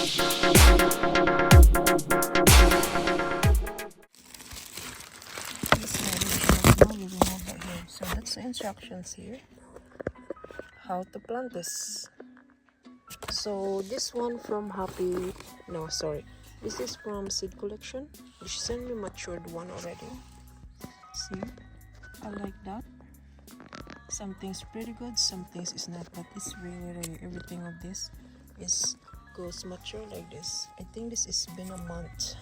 So that's the instructions here how to plant this. So this one from this is from Seed Collection. They sent me matured one already. See, I like that. Some things pretty good, some things is not, but it's really everything of this is goes mature like this. I think this has been a month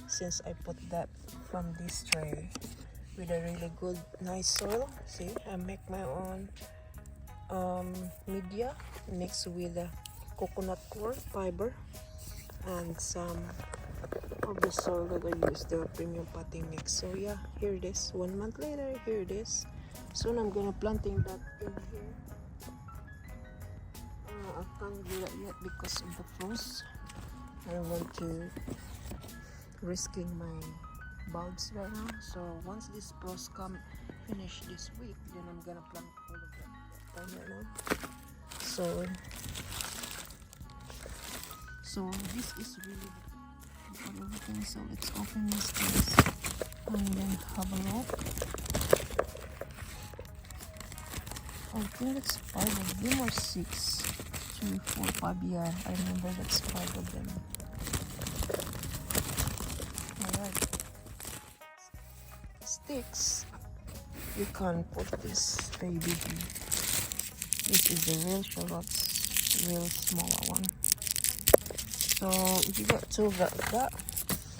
since I put that from this tray with a really good nice soil. See, I make my own media mixed with coconut core fiber and some of the soil that I use, the premium potting mix. So yeah, here it is. 1 month later, here it is. Soon I'm gonna planting that in here. I can't do that yet because of the frost. I don't want to risking my bulbs right now. So once this frost finish this week, then I'm gonna plant all of them right now. So this is really for everything. So let's open this case and then have a look. I think it's 5 of them or 6. 3, 4, 5. Yeah, I remember that's 5 of them. Alright. Sticks. You can't put this baby here. This is the real Shallot's, real smaller one. So if you get 2 of that,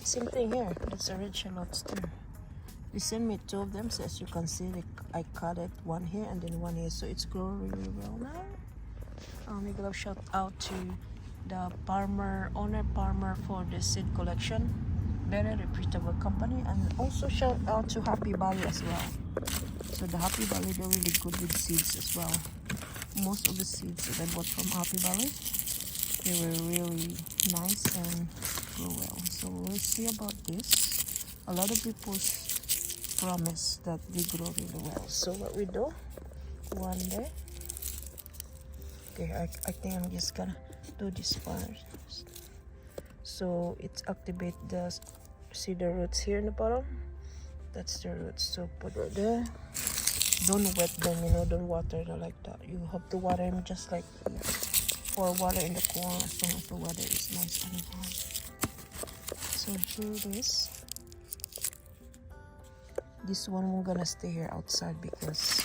same thing here. That's a red Shallot's too. They sent me 2 of them, so as you can see, I cut it one here and then one here, so it's growing really well now. We gotta shout out to the owner farmer for the Seed Collection, very reputable company, and also shout out to Happy Valley as well. So the Happy Valley, they're really good with seeds as well. Most of the seeds that I bought from Happy Valley, they were really nice and grow well. So we'll see about this. A lot of people promise that they grow really well. So what we do one day, okay, I think I'm just gonna do this first. So it activate see the roots here in the bottom. That's the roots. So put it there. Don't wet them, don't water them like that. You have to water them just like pour water in the corn as long as the water is nice and hot. So here it is. This one we're gonna stay here outside because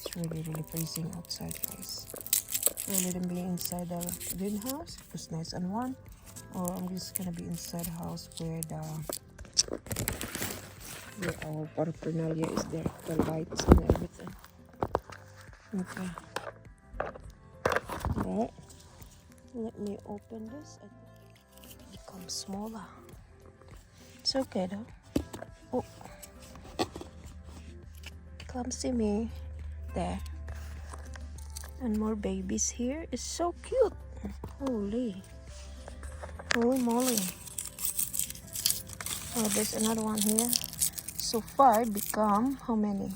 it's really freezing outside, guys. We'll let them be inside the greenhouse. It was nice and warm, or I'm just gonna be inside the house where our paraphernalia is there, the lights and everything. Okay. Alright. Let me open this. I think it becomes smaller. It's okay though. Oh. Come see me. There. And more babies here. It's so cute. Holy moly. Oh, there's another one here. So 5 become how many?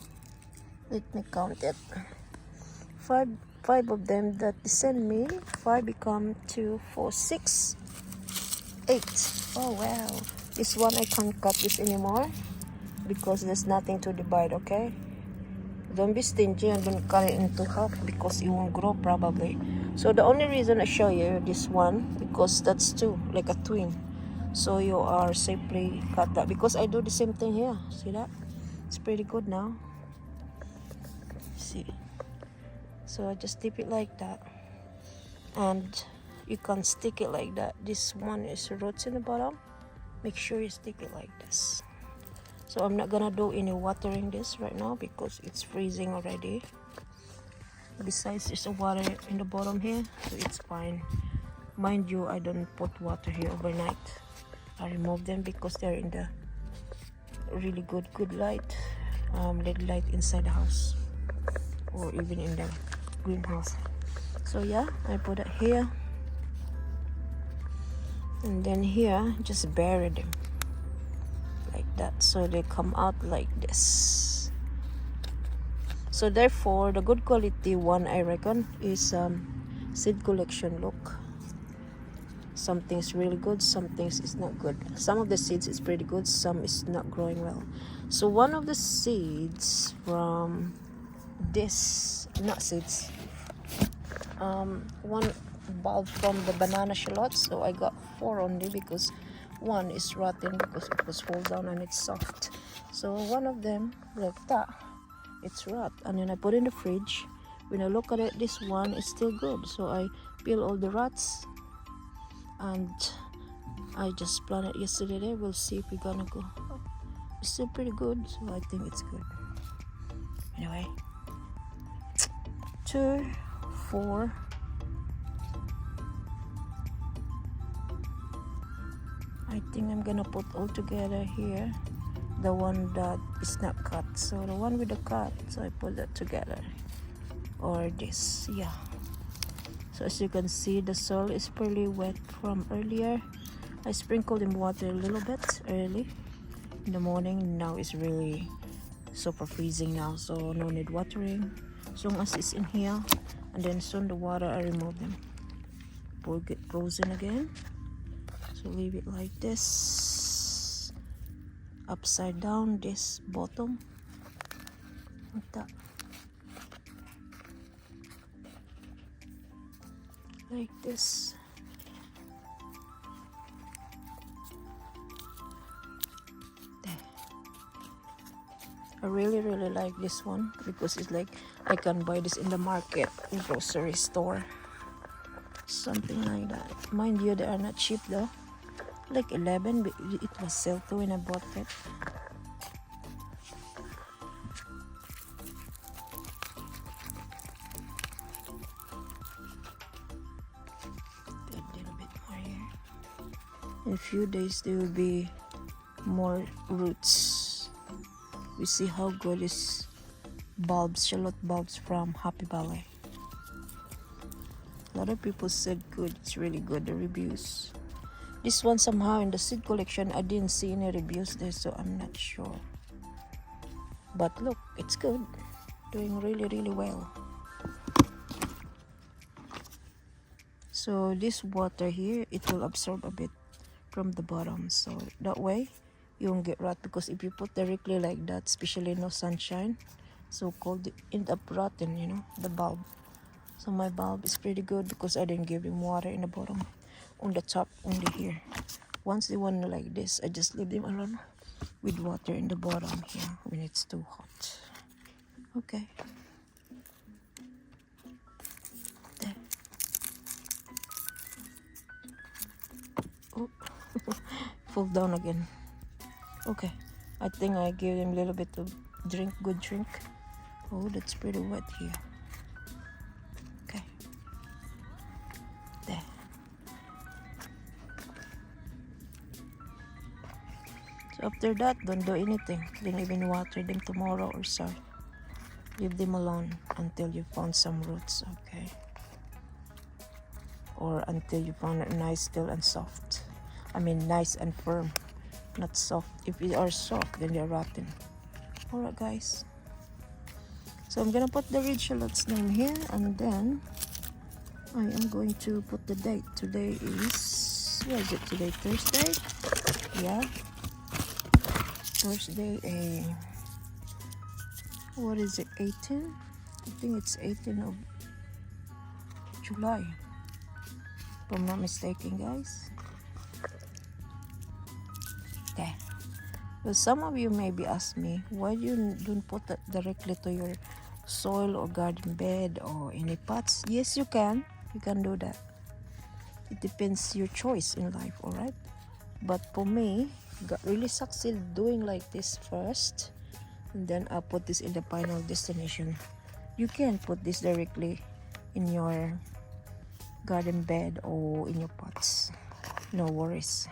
Let me count it. 5 of them that they send me. 5 become 2, 4, 6, 8. Oh wow. This one I can't cut this anymore because there's nothing to divide, okay? Don't be stingy and don't cut it into half because it won't grow probably. So the only reason I show you this one because that's 2, like a twin. So you are safely cut that because I do the same thing here. See that? It's pretty good now. See? So I just dip it like that. And you can stick it like that. This one is roots in the bottom. Make sure you stick it like this. So I'm not gonna do any watering this right now because it's freezing already. Besides, there's a water in the bottom here, so it's fine. Mind you, I don't put water here overnight. I remove them because they're in the really good light, LED light inside the house or even in the greenhouse. So yeah, I put it here, and then here just bury them like that, so they come out like this. So therefore, the good quality one I reckon is Seed Collection look. Some things really good, some things is not good. Some of the seeds is pretty good, some is not growing well. So one of the seeds from this, not seeds, one bulb from the banana shallot, so I got 4 only because one is rotten because it was fall down and it's soft. So one of them like that, it's rot, and then I put in the fridge. When I look at it, this one is still good, so I peel all the rots and I just planted yesterday. We'll see if we're gonna go. It's still pretty good, so I think it's good. Anyway, 2, 4, I think I'm gonna put all together here, the one that is not cut. So the one with the cut, so I put that together, or this, yeah. So as you can see, the soil is pretty wet from earlier. I sprinkled in water a little bit early in the morning. Now it's really super freezing now, so no need watering. As long as it's in here, and then soon the water I remove them, will get frozen again. So leave it like this, upside down, this bottom, like that, like this. There. I really like this one because it's like I can buy this in the market, grocery store, something like that. Mind you, they are not cheap though, like 11, but it was sale too when I bought it. A little bit more here. In a few days there will be more roots. We see how good is bulbs, shallot bulbs from Happy Valley. A lot of people said good, it's really good, the reviews. This one somehow in the seed collection I didn't see any reviews there, so I'm not sure. But look, it's good, doing really well. So this water here, it will absorb a bit from the bottom, so that way you won't get rot, because if you put directly like that, especially no sunshine, so cold, it end up rotten, you know, the bulb. So my bulb is pretty good because I didn't give him water in the bottom, on the top only here. Once they want like this, I just leave them alone with water in the bottom here when it's too hot. Okay. There. Oh, fall down again. Okay, I think I gave them a little bit of drink, good drink. Oh, that's pretty wet here. Okay. There. So after that, don't do anything. Don't even water them tomorrow or so. Leave them alone until you found some roots, okay? Or until you found it nice, still and soft. I mean nice and firm, not soft. If they are soft, then they're rotten. Alright guys. So I'm gonna put the red shallot's name here, and then I am going to put the date. Today is, what is it today? Thursday? Yeah. Thursday, what is it, 18? I think it's 18 of July, if I'm not mistaken, guys. There. Well, some of you maybe ask me, why you don't put that directly to your soil or garden bed or any pots? Yes, you can do that. It depends your choice in life, all right? But for me, got really succeed doing like this first, and then I'll put this in the final destination. You can put this directly in your garden bed or in your pots, no worries.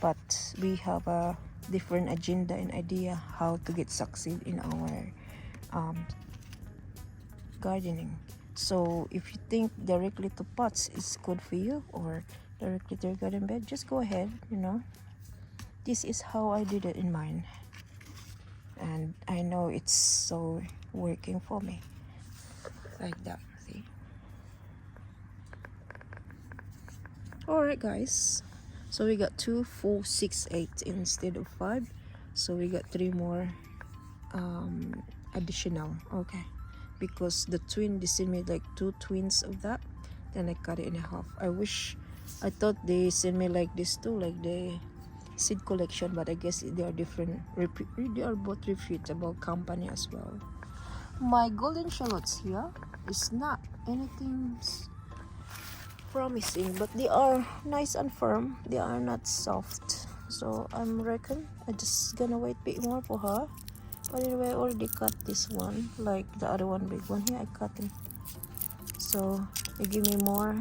But we have a different agenda and idea how to get succeed in our gardening. So if you think directly to pots is good for you, or directly to your garden bed, just go ahead, you know. This is how I did it in mine, and I know it's so working for me, like that. See, Alright guys, so we got 2, 4, 6, 8 instead of 5, so we got 3 more additional. Okay, because the twin, they sent me like 2 twins of that, then I cut it in half. I thought they sent me like this too, like the seed collection, but I guess they are different. They are both reputable company as well. My golden shallots here is not anything promising, but they are nice and firm. They are not soft, so reckon I just gonna wait a bit more for her. But anyway, I already cut this one, like the other one, big one here, I cut them, so they give me more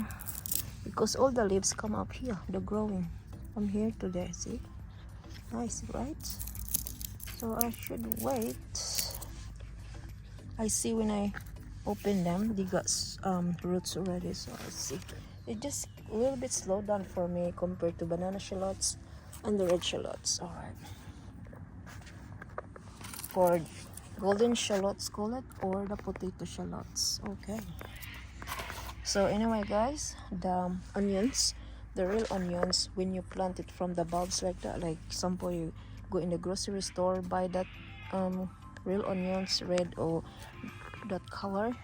because all the leaves come up here, they're growing from here to there. See, nice, right? So I should wait. I see when I open them, they got roots already, so I see. It just a little bit slowed down for me compared to banana shallots and the red shallots. All right. For golden shallots, call it, or the potato shallots. Okay. So anyway, guys, the onions, the real onions, when you plant it from the bulbs like that, like example, you go in the grocery store, buy that real onions, red or that color,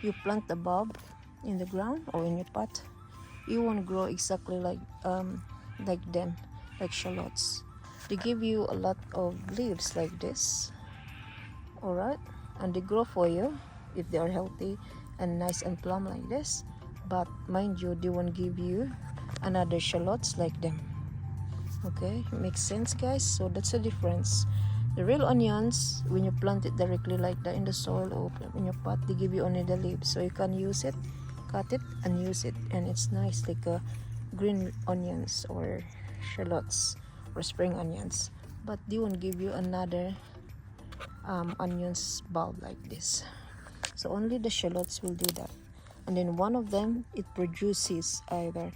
you plant the bulb in the ground or in your pot, you won't grow exactly like them, like shallots. They give you a lot of leaves like this, all right, and they grow for you if they are healthy and nice and plump like this. But mind you, they won't give you another shallots like them. Okay, makes sense, guys? So that's the difference. The real onions, when you plant it directly like that in the soil or in your pot, they give you only the leaves, so you can use it, cut it and use it, and it's nice, like green onions or shallots or spring onions. But they won't give you another onions bulb like this. So only the shallots will do that. And then one of them, it produces either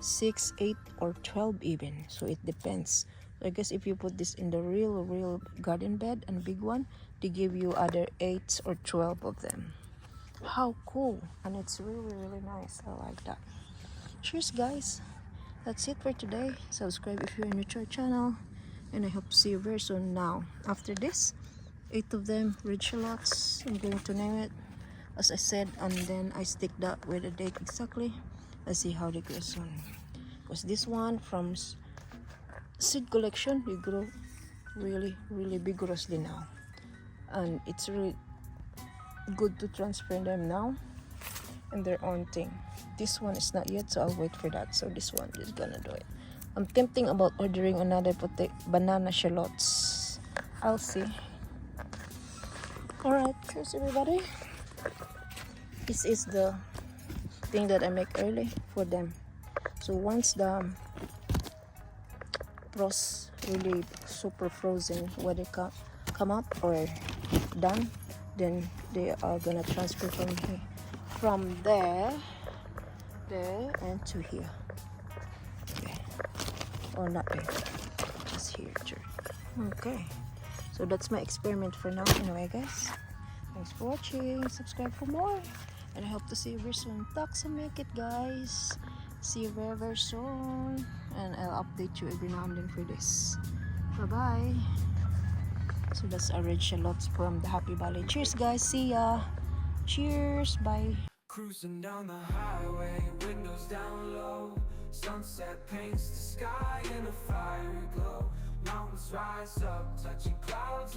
6, 8 or 12 even, so it depends. So I guess if you put this in the real garden bed and big one, they give you either 8 or 12 of them. How cool. And it's really nice. I like that. Cheers, guys. That's it for today. Subscribe if you're new to our channel, and I hope to see you very soon. Now after this, 8 of them red shallots, I'm going to name it as I said, and then I stick that with a date exactly. Let's see how they grow soon, because this one from seed collection, they grow really vigorously now, and it's really good to transfer them now and their own thing. This one is not yet, so I'll wait for that. So this one is gonna do it. I'm tempting about ordering another banana shallots. I'll see. Alright, cheers everybody. This is the thing that I make early for them. So once the frost really super frozen, when they come up or done, then they are gonna transfer from there and to here. Okay, or not there, just here. Okay, so that's my experiment for now. Anyway, guys, thanks for watching. Subscribe for more, and I hope to see you very soon. Talks and make it, guys. See you very soon, and I'll update you every now and then for this. Bye bye. So that's our red shallots from the Happy Valley. Cheers, guys. See ya. Cheers. Bye. Cruising down the highway, windows down low. Sunset paints the sky in a fiery glow. Mountains rise up, touching clouds.